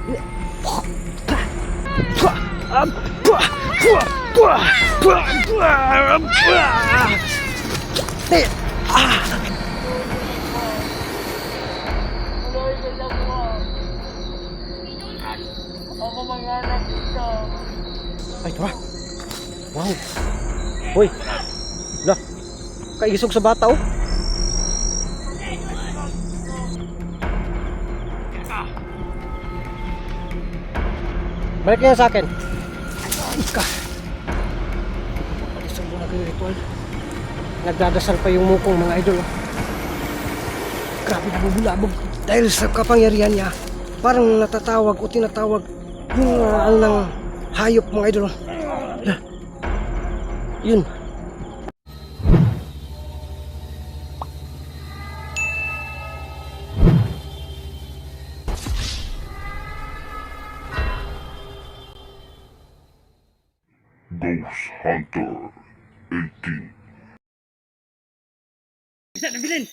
Ako manganak dito. Ay, tara. Wow. Hoy. Lah. Kaigisog sa bata oh. Balik niya sa akin. Ay ka. Palisang mo na kayo ritual. Nagdadasal pa yung mukong mga idol oh. Grabe na bubulabog. Dahil sa kapangyarihan niya, parang natatawag o tinatawag yung ng hayop mga idol. Yun. Ghost Hunter 18. Bisa na bilin.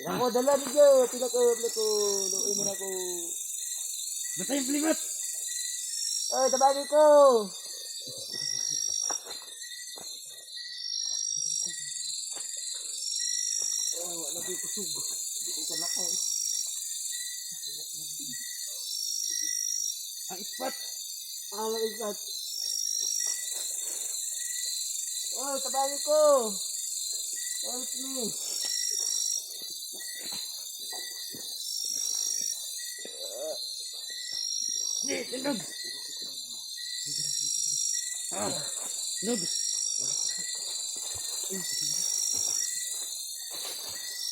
Ako dala niyo, pinaka-upload ko. Luoy mo na ko. Basta yung pilimat. Ay, tabagin ko. Oh, wala ko kusog. Hindi ko lakaw. Ang ispat. Ang ispat. Oh, tabagin ko. Help me. Hindi, tinog. Tinog.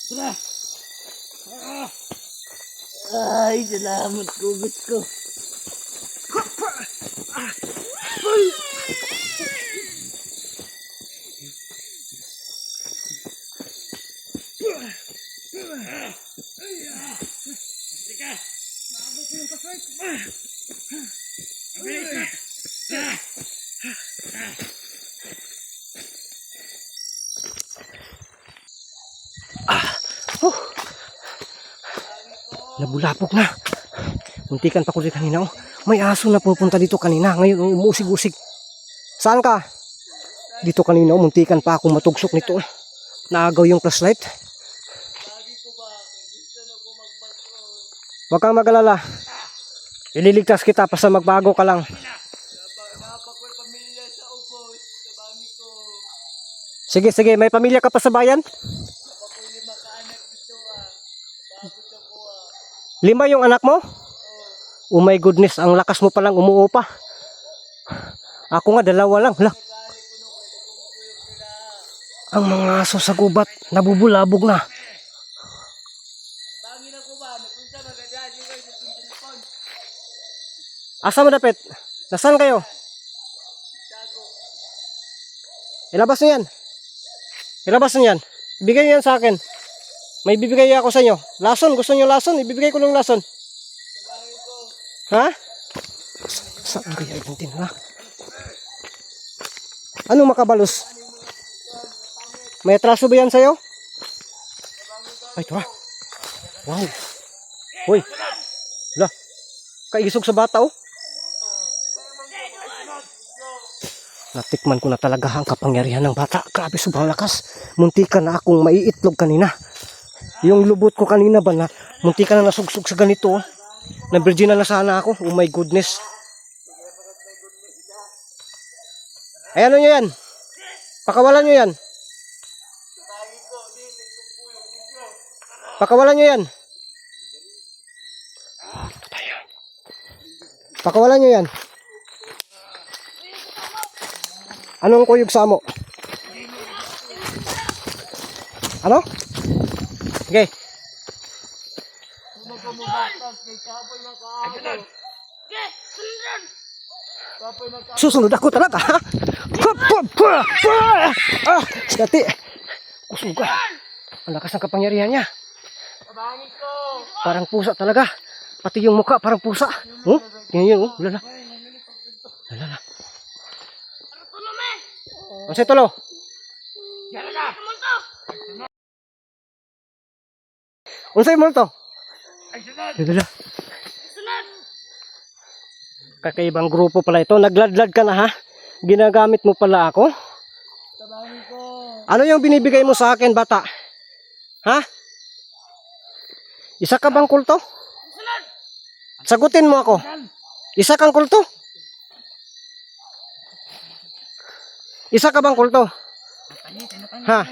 Tara. Ay, salamat kugot ko. Teka. Naabot ko yung paswag. Bilis na. Nabulapok na. Muntikan pa ko rin kanina. Oh. May aso na pupunta dito kanina. Ngayon umuusig-usig. Saan ka? Dito kanina. Muntikan pa ako matugsok nito. Naagaw yung flashlight. Huwag kang mag-alala. Ililigtas kita basta magbago ka lang. Sige, sige. May pamilya ka pa sa bayan? 5 yung anak mo? Oh my goodness, ang lakas mo palang umuo pa. Ako nga 2 lang. Hala. Ang mga aso sa gubat nabubulabog na. Asa mo dapit? Nasaan kayo? Ilabas niyo yan. Ilabas niyo yan. Ibigay niyo yan sa akin. May bibigay ako sa inyo. Lason, gusto niyo lason? Ibibigay ko ng lason. Ha? Saan kaya yung tinra? Anong makabalos? May atraso ba yan sa'yo? Ay, ito ha. Wow. Uy. Wala. Kaigisog sa bata oh. Natikman ko na talaga ang kapangyarihan ng bata. Grabe, sobrang lakas. Muntikan na akong maiitlog kanina. Yung lubot ko kanina ba na muntikan na nasugsug sa ganito oh. Na virginal na sana ako. Oh my goodness. Ay, ano nyo yan? Pakawalan nyo yan. Pakawalan nyo yan. Pakawalan nyo yan. Anong kuyog sa mo? Ano? Okay. Susunod ako talaga. Skati. Kusuga. Ang lakas ng kapangyarihan niya. Parang pusa talaga. Pati yung mukha parang pusa. Oh, yun. Lala. Lala. Masih tulo. Unsay mo to? Ay, sunod. Dala. Sunod. Kakaibang grupo pala ito. Nagladlad ka na ha? Ginagamit mo pala ako? Tabangin ko. Ano yung binibigay mo sa akin, bata? Ha? Isa ka bang kulto? Sagutin mo ako. Isa kang kulto? Isa ka bang kulto? Ha?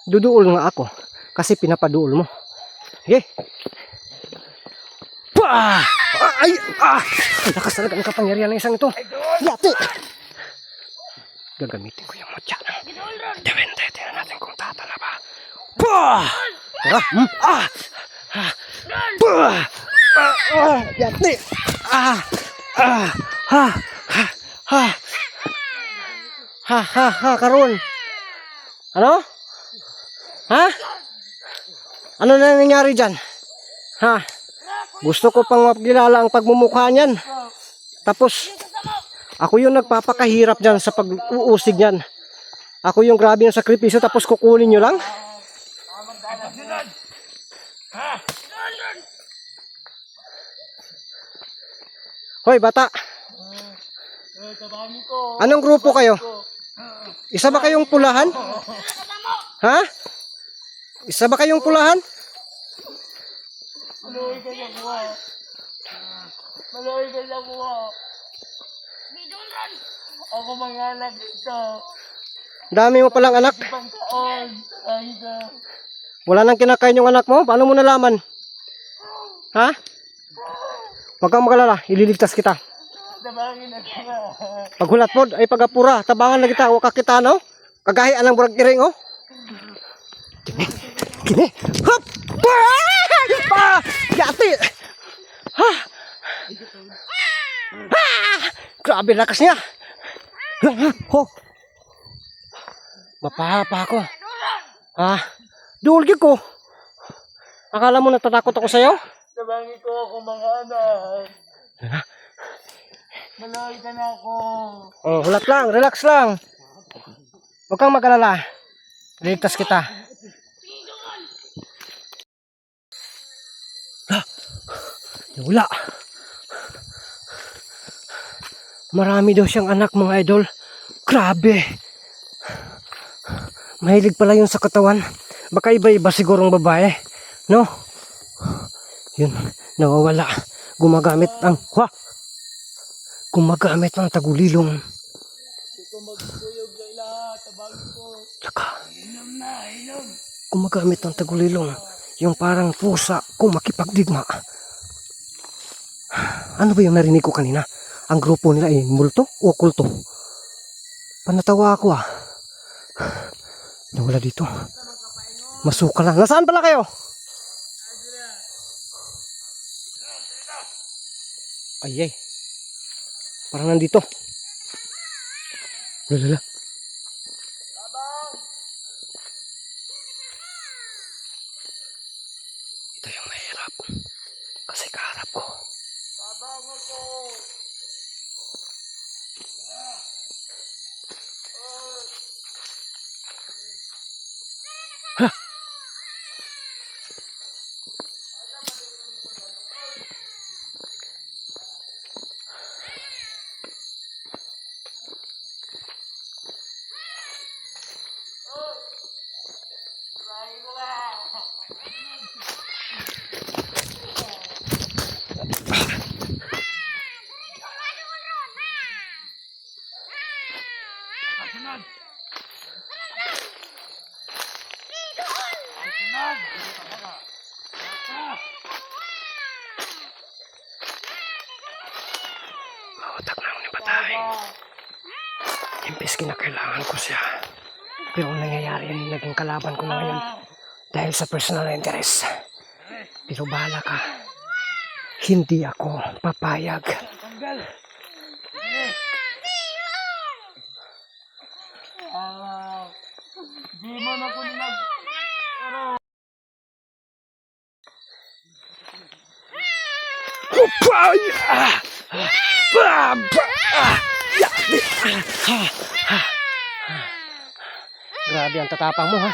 Duduol nga ako. Kasi pinapaduol mo. Okay? Pah! Ay! Ah! Ang lakas talaga ng kapangyarihan ng isang ito. Yati! Gagamitin ko yung mutya. Tingnan natin kung tatala ba. Pah! Tara! Ah! Ah! Pah! Yati! Ah! Ah! Ha! Ha! Ha! Ha! Ha! Ha! Karon! Ano? Ha? Ano na nangyari dyan? Ha? Gusto ko pang makilala ang pagmumukha niyan. Tapos, ako yung nagpapakahirap dyan sa pag-uusig niyan. Ako yung grabe yung sakripisyo tapos kukunin nyo lang? Hoy, bata. Tabangin ko. Anong grupo kayo? Isa ba kayong pulahan? Ha? Isa ba kayong pulahan? Maluhi ka sa buha. Maluhi ka sa buha. Ako manganak dito. Dami mo palang anak. Ibang taon. Ay ka. Wala nang kinakain yung anak mo? Paano mo nalaman? Ha? Huwag kang magalala. Ililigtas kita. Tabangin na ka. Paghulat mo ay pagapura. Tabangan na kita. Huwag ka kita, no? Kagahian ng burag iring, oh. Kini. Hop! Ah! Yati! Ha! Ah! Grabe lakas niya. Ho! Mapahapa ako. Ha? Dulgi ko. Akala mo natatakot ako sa'yo? Tabangin ko ako mga anak. Maluhi ka na ako. Oh, hulat lang. Relax lang. Huwag kang mag-alala. Liligtas kita. Wala. Marami daw siyang anak, mga idol. Grabe. Mahilig pala yun sa katawan. Baka iba-iba sigurong babae. No? Yun. Nawawala. Gumagamit ng... Gumagamit ng tagulilong. Hindi ko magkuyog na lahat. Tabangin ko. Tsaka, Inom na, inom. gumagamit ng tagulilong. Yung parang pusa kung makipagdigma. Ano ba yung narinig ko kanina? Ang grupo nila ay multo o kulto? Panatawa ako ah. Nawala dito. Masuka lang. Nasaan pala kayo? Ay. Parang nandito. Lalala. Ito yung mahirap. Kasi kaharap ko. Tabang ako. Tabangin ko na. Sunod. Sunod. Mautak na ako ni Batay. Imbes kinakailangan ko siya. Pero ang nangyayari yan, naging kalaban ko na ngayon. Dahil sa personal interest. Pero bahala ka. Hindi ako papayag. Tanggal. Di mo na ko nag... Grabe ang tatapang mo, ha?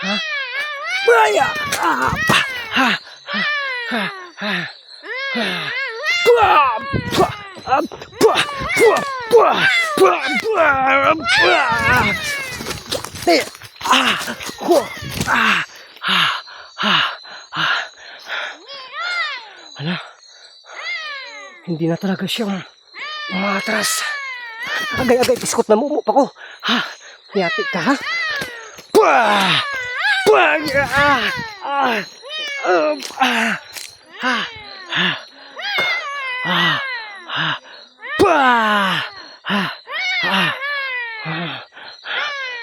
Ha? Baya! Ha! Ha! Ha! Ha! Ha! Ala, hindi na talaga siyang umatras. Agay-agay, biskot na mumu pa ko. Ha, hiyati ka ha? Pah! Pah!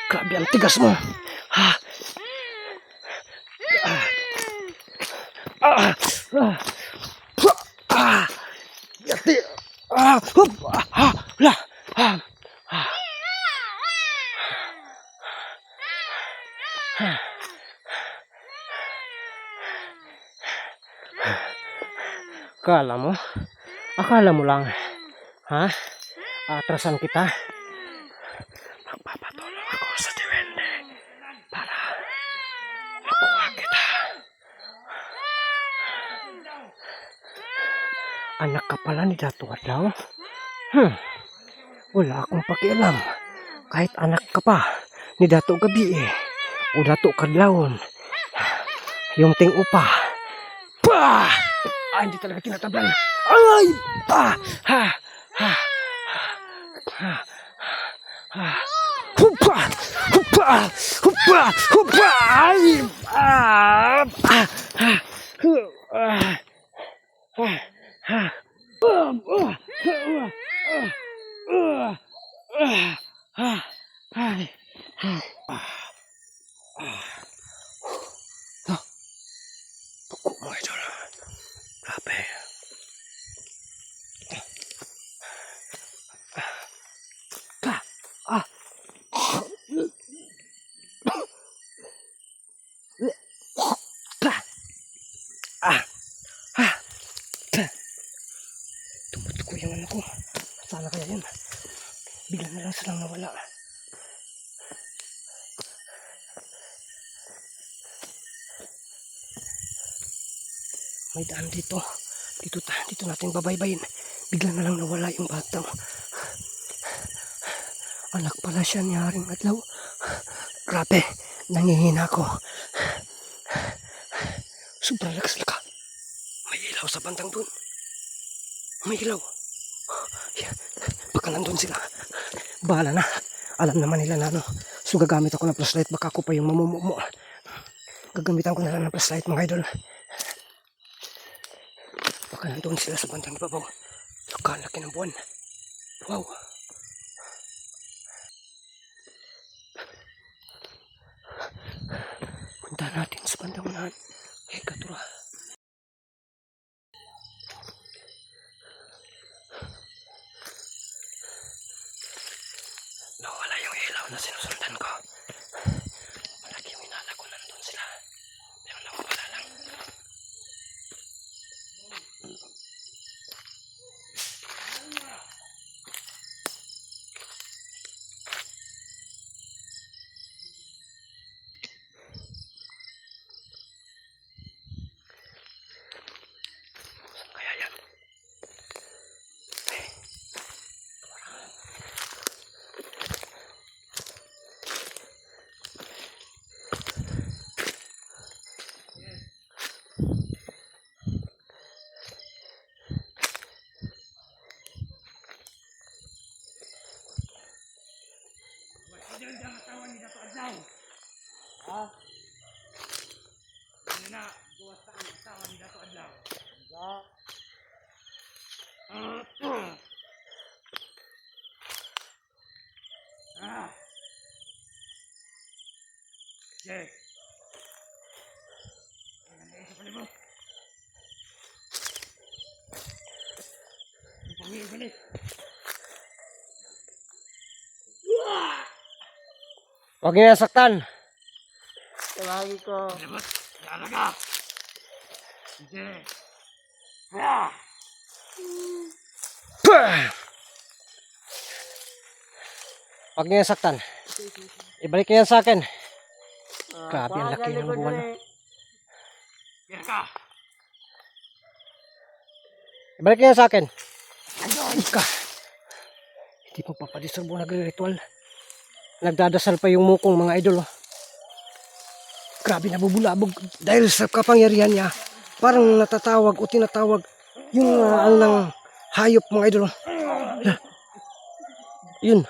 Grabe ang tigas mo. Yati. La. Akala mo lang, ha? Atrasan kita. Magpapatulong ako sa Duwende para makuha kita. Anak ka pala ni Dato Adlaw? Wala akong pakialam. Kahit anak ka pa ni Dato Gabi o Dato Kadlawon. Yung ting upa. Bah! Hindi talaga tinatablan. Ay! Hupa! Hupa! Hupa! Hupa! Ay! Tuko mo ito na. Grabe. Tumutuko yung ano ko. Sana kaya yun. Bigla na lang silang nawala. May daan dito. Dito natin babaybayin. Bigla na lang nawala yung bata. Anak pala siya ni Haring Adlaw. Grabe, nangihina ako. Sobrang lakas ka. May ilaw sa bandang dun. May ilaw. Baka nandun sila. Bahala na. Alam naman nila na ano. So gagamit ako ng flashlight. Baka ako pa yung mamumumo. Gagamitan ko na lang ng flashlight mga idol. Baka nandun sila sa bandang ibabaw. Laki ng buwan. Wow. Punta natin sa bandang unahan. Hey, Katura. Nawala yung ilaw na sinusundan ko. Malaki yung inala ko nandun sila. Pero nawawala lang. Saan kaya yan? Diyan ang katawan ni Dato Adlaw. Ha? Ano na, buwas ka ang katawan ni Dato Adlaw. Yes. Ang naisip pa mo. Balik. Huwag niyo nasaktan. Tawagi ko. Labas, talaga. Sige. Huwag niyo nasaktan. Ibalik niyo yan sa akin. Grabe, ang laki ng buwan. Kaya ka. Ibalik niyo yan sa akin. Ka. Di pa papadisturbo, nagre-ritual. Nagdadasal pa yung mukong mga idol. Oh. Grabe, nabubulabog dahil sa kapangyarihan niya. Parang natatawag o tinatawag yung ano ng hayop mga idol. Oh. Yun.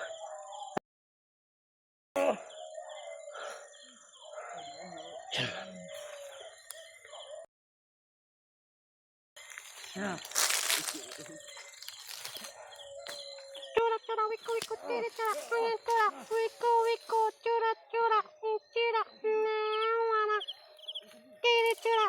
Chura chura wiko wiko tiri chura chura wiko wiko chura chura chura na wana tiri chura